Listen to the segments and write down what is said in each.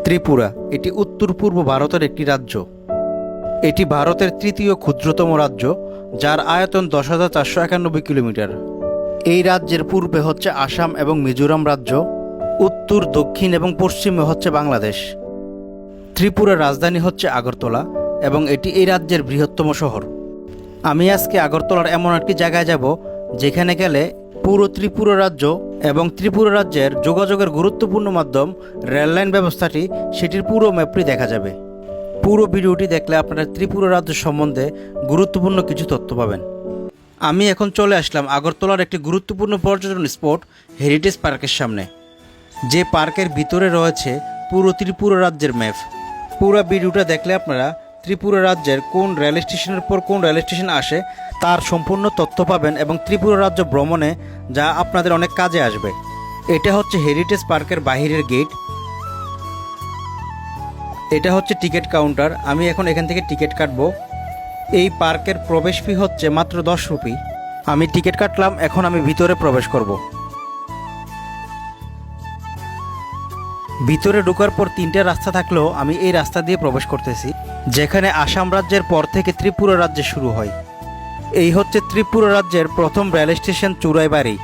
ত্রিপুরা এটি উত্তর পূর্ব ভারতের একটি রাজ্য। এটি ভারতের তৃতীয় ক্ষুদ্রতম রাজ্য, যার আয়তন 10,491 কিলোমিটার। এই রাজ্যের পূর্বে হচ্ছে আসাম এবং মিজোরাম রাজ্য, উত্তর, দক্ষিণ এবং পশ্চিমে হচ্ছে বাংলাদেশ। ত্রিপুরার রাজধানী হচ্ছে আগরতলা এবং এটি এই রাজ্যের বৃহত্তম শহর। আমি আজকে আগরতলার এমন একটি জায়গায় যাব যেখানে গেলে পুরো ত্রিপুরা রাজ্য এবং ত্রিপুরা রাজ্যের যোগাযোগের গুরুত্বপূর্ণ মাধ্যম রেললাইন ব্যবস্থাটি, সেটির পুরো ম্যাপটি দেখা যাবে। পুরো ভিডিওটি দেখলে আপনারা ত্রিপুরা রাজ্য সম্বন্ধে গুরুত্বপূর্ণ কিছু তথ্য পাবেন। আমি এখন চলে আসলাম আগরতলার একটি গুরুত্বপূর্ণ পর্যটন স্পট হেরিটেজ পার্কের সামনে, যে পার্কের ভিতরে রয়েছে পুরো ত্রিপুরা রাজ্যের ম্যাপ। পুরো ভিডিওটা দেখলে আপনারা ত্রিপুরা রাজ্যের কোন রেল স্টেশনের পর কোন রেল স্টেশন আসে তার সম্পূর্ণ তথ্য পাবেন এবং ত্রিপুরা রাজ্য ভ্রমণে যা আপনাদের অনেক কাজে আসবে। এটা হচ্ছে হেরিটেজ পার্কের বাহিরের গেট। এটা হচ্ছে টিকিট কাউন্টার। আমি এখন এখান থেকে টিকিট কাটবো। এই পার্কের প্রবেশ ফি হচ্ছে মাত্র 10 রুপি। আমি টিকিট কাটলাম, এখন আমি ভিতরে প্রবেশ করব। ভিতরে ঢোকার পর 3টে রাস্তা থাকলেও আমি এই রাস্তা দিয়ে প্রবেশ করতেছি, যেখানে আসাম রাজ্যের পর থেকে ত্রিপুরা রাজ্যে শুরু হয়। এই হচ্ছে ত্রিপুরা রাজ্যের প্রথম রেল স্টেশন চুরাইবাড়ি।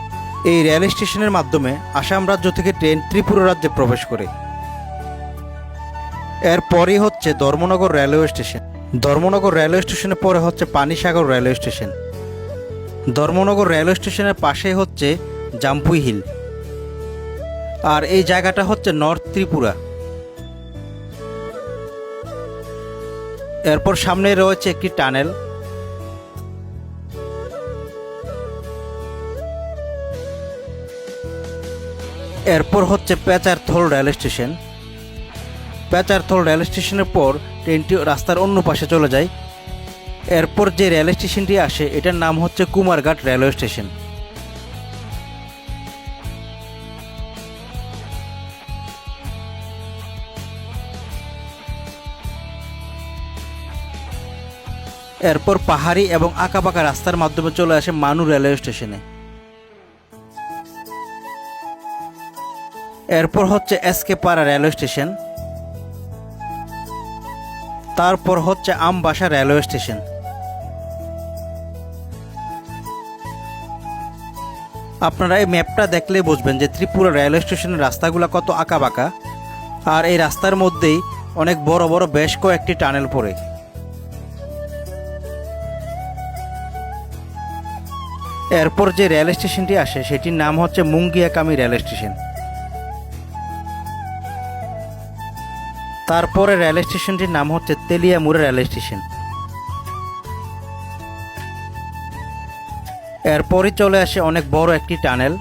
এই রেল স্টেশনের মাধ্যমে আসাম রাজ্য থেকে ট্রেন ত্রিপুরা রাজ্যে প্রবেশ করে। এরপরই হচ্ছে Dharmanagar railway station. Dharmanagar railway স্টেশনের পরে হচ্ছে Panisagar railway station. Dharmanagar railway স্টেশনের পাশে হচ্ছে জাম্পুই হিল। আর এই জায়গাটা হচ্ছে নর্থ ত্রিপুরা। এরপর সামনে রয়েছে একটি টানেল। এরপর হচ্ছে Pecharthal rail station. Pecharthal rail স্টেশনের পর ট্রেনটি রাস্তার অন্য পাশে চলে যায়। এরপর যে রেল স্টেশনটি আসে এটার নাম হচ্ছে কুমারঘাট রেলওয়ে স্টেশন। এরপর পাহাড়ি এবং আঁকাবাঁকা রাস্তার মাধ্যমে চলে আসে মানু রেলওয়ে স্টেশনে। এরপর হচ্ছে এসকে পাড়া রেলওয়ে স্টেশন। তারপর হচ্ছে আমবাসা রেলওয়ে স্টেশন। আপনারা এই ম্যাপটা দেখলেই বুঝবেন যে ত্রিপুরা রেলওয়ে স্টেশনের রাস্তাগুলো কত আঁকাবাঁকা, আর এই রাস্তার মধ্যেই অনেক বড় বড় বেশ কয়েকটি টানেল পড়ে। এরপর যে রেল স্টেশনটি আসে সেটির নাম হচ্ছে মুঙ্গিয়াকামি রেল স্টেশন। তারপরে রেল স্টেশনটির নাম হচ্ছে তেলিয়ামুড়া রেল স্টেশন। এরপরই চলে আসে অনেক বড় একটি টানেল।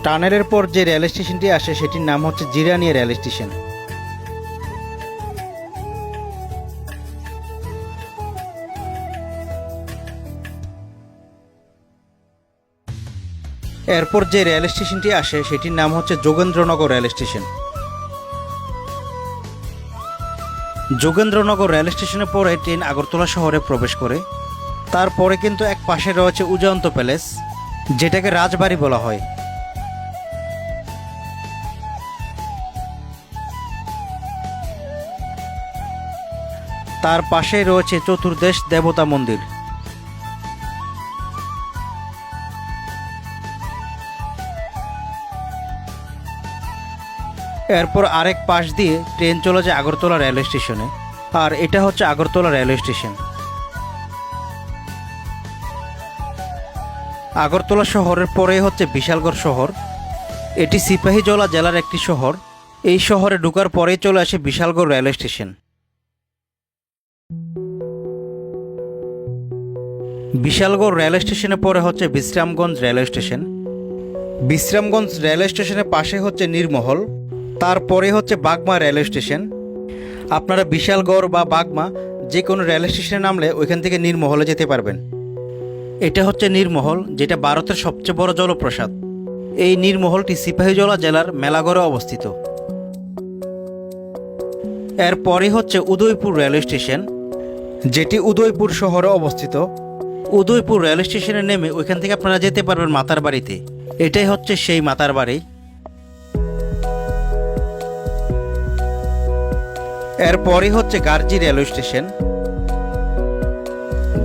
টানেলের পর যে রেল স্টেশনটি আসে সেটির নাম হচ্ছে জিরানিয়া রেল স্টেশন। এরপর যে রেল স্টেশনটি আসে সেটির নাম হচ্ছে Jogendranagar rail station. Jogendranagar rail স্টেশনের পরে ট্রেন আগরতলা শহরে প্রবেশ করে। তারপরে কিন্তু এক পাশে রয়েছে উজয়ন্ত প্যালেস, যেটাকে রাজবাড়ি বলা হয়। তার পাশেই রয়েছে চতুর্দেশ দেবতা মন্দির। এরপর আরেক পাশ দিয়ে ট্রেন চলে যায় আগরতলা রেলওয়ে স্টেশনে, আর এটা হচ্ছে আগরতলা রেলওয়ে স্টেশন। আগরতলা শহরের পরেই হচ্ছে বিশালগড় শহর। এটি সিপাহীজলা জেলার একটি শহর। এই শহরে ঢোকার পরেই চলে আসে Bishalgarh railway station. Bishalgarh railway স্টেশনের পরে হচ্ছে Bishramganj railway station. Bishramganj railway স্টেশনের পাশে হচ্ছে নীরমহল। তারপরে হচ্ছে বাগমা রেলওয়ে স্টেশন। আপনারা বিশালগড় বা বাগমা যে কোনো রেলওয়ে স্টেশনে নামলে ওইখান থেকে নীরমহলে যেতে পারবেন। এটা হচ্ছে নীরমহল, যেটা ভারতের সবচেয়ে বড় জলপ্রপাত। এই নীরমহলটি সিপাহীজলা জেলার মেলাগড়ে অবস্থিত। এরপরে হচ্ছে উদয়পুর রেলওয়ে স্টেশন, যেটি উদয়পুর শহরে অবস্থিত। উদয়পুর রেলওয়ে স্টেশনে নেমে ওইখান থেকে আপনারা যেতে পারবেন মাতার বাড়িতে। এটাই হচ্ছে সেই মাতার বাড়ি। এরপরই হচ্ছে গারজি রেলওয়ে স্টেশন।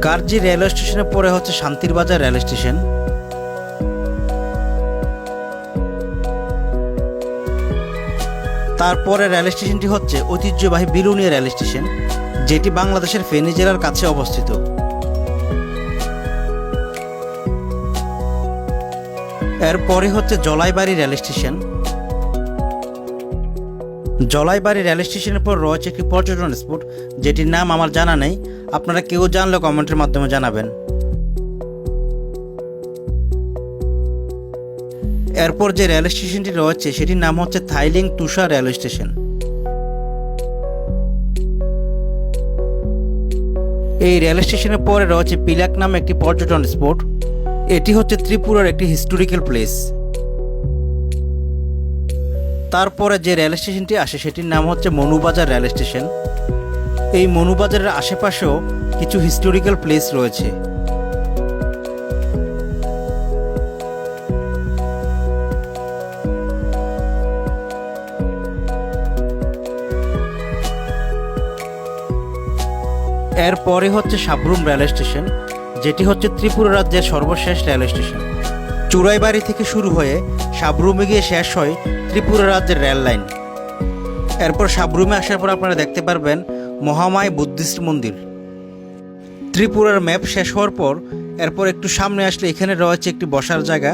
গারজি রেলওয়ে স্টেশনের পরে হচ্ছে শান্তির বাজার রেল স্টেশন। তারপরে রেল স্টেশনটি হচ্ছে ঐতিহ্যবাহী বিলুনিয়া রেল স্টেশন, যেটি বাংলাদেশের ফেনী জেলার কাছে অবস্থিত। এরপরে হচ্ছে Jolaibari rail station. Jolaibari rail স্টেশনের পর রয়েছে একটি পর্যটন স্পট, যেটির নাম আমার জানা নেই, আপনারা কেউ জানলে কমেন্টের মাধ্যমে জানাবেন। এরপর যে রেল স্টেশনটি রয়েছে সেটির নাম হচ্ছে থাইলিং তুষার রেল স্টেশন। এই রেল স্টেশনের পরে রয়েছে পিলাক নামে একটি পর্যটন স্পট। এটি হচ্ছে ত্রিপুরার একটি হিস্টোরিক্যাল প্লেস। তারপরে যে রেল স্টেশনটি আসে সেটির নাম হচ্ছে মনুবাজার রেল স্টেশন। এই মনুবাজারের আশেপাশেও কিছু হিস্টোরিক্যাল প্লেস রয়েছে। এরপরে হচ্ছে সাবরুম রেল স্টেশন, যেটি হচ্ছে ত্রিপুরা রাজ্যের সর্বশেষ রেল স্টেশন। চুরাইবাড়ি থেকে শুরু হয়ে সাবরুমে গিয়ে শেষ হয় ত্রিপুরা রাজ্যের রেল লাইন। এরপর সাবরুমে আসার পর আপনারা দেখতে পারবেন মহামায়া বুদ্ধিস্ট মন্দির। ত্রিপুরার ম্যাপ শেষ হওয়ার পর এরপর একটু সামনে আসলে এখানে রয়েছে একটি বসার জায়গা,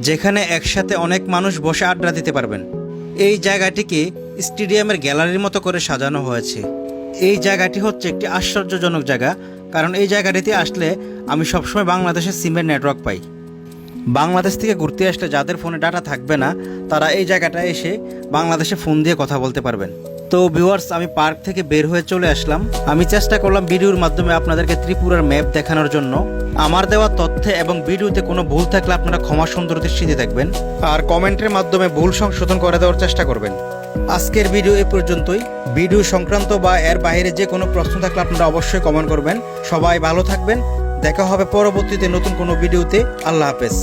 যেখানে একসাথে অনেক মানুষ বসে আড্ডা দিতে পারবেন। এই জায়গাটিকে স্টেডিয়ামের গ্যালারির মতো করে সাজানো হয়েছে। এই জায়গাটি হচ্ছে একটি আশ্চর্যজনক জায়গা, কারণ এই জায়গাটিতে আসলে আমি সবসময় বাংলাদেশের সিমের নেটওয়ার্ক পাই। বাংলাদেশ থেকে ঘুরতে আসলে যাদের ফোনে ডাটা থাকবে না, তারা এই জায়গাটায় এসে বাংলাদেশে ফোন দিয়ে কথা বলতে পারবেন। তো ভিউয়ার্স, আমি পার্ক থেকে বের হয়ে চলে আসলাম। আমি চেষ্টা করলাম ভিডিওর মাধ্যমে আপনাদেরকে ত্রিপুরার ম্যাপ দেখানোর জন্য। আমার দেওয়া তথ্যে এবং ভিডিওতে কোনো ভুল থাকলে আপনারা ক্ষমা সুন্দর দৃষ্টিতে দেখবেন, আর কমেন্টের মাধ্যমে ভুল সংশোধন করে দেওয়ার চেষ্টা করবেন। আজকের ভিডিও এই পর্যন্তই। ভিডিও সংক্রান্ত বা এর বাইরে যে কোনো প্রশ্ন থাকলে আপনারা অবশ্যই কমেন্ট করবেন। সবাই ভালো থাকবেন। দেখা হবে পরবর্তীতে নতুন কোনো ভিডিওতে। আল্লাহ হাফেজ।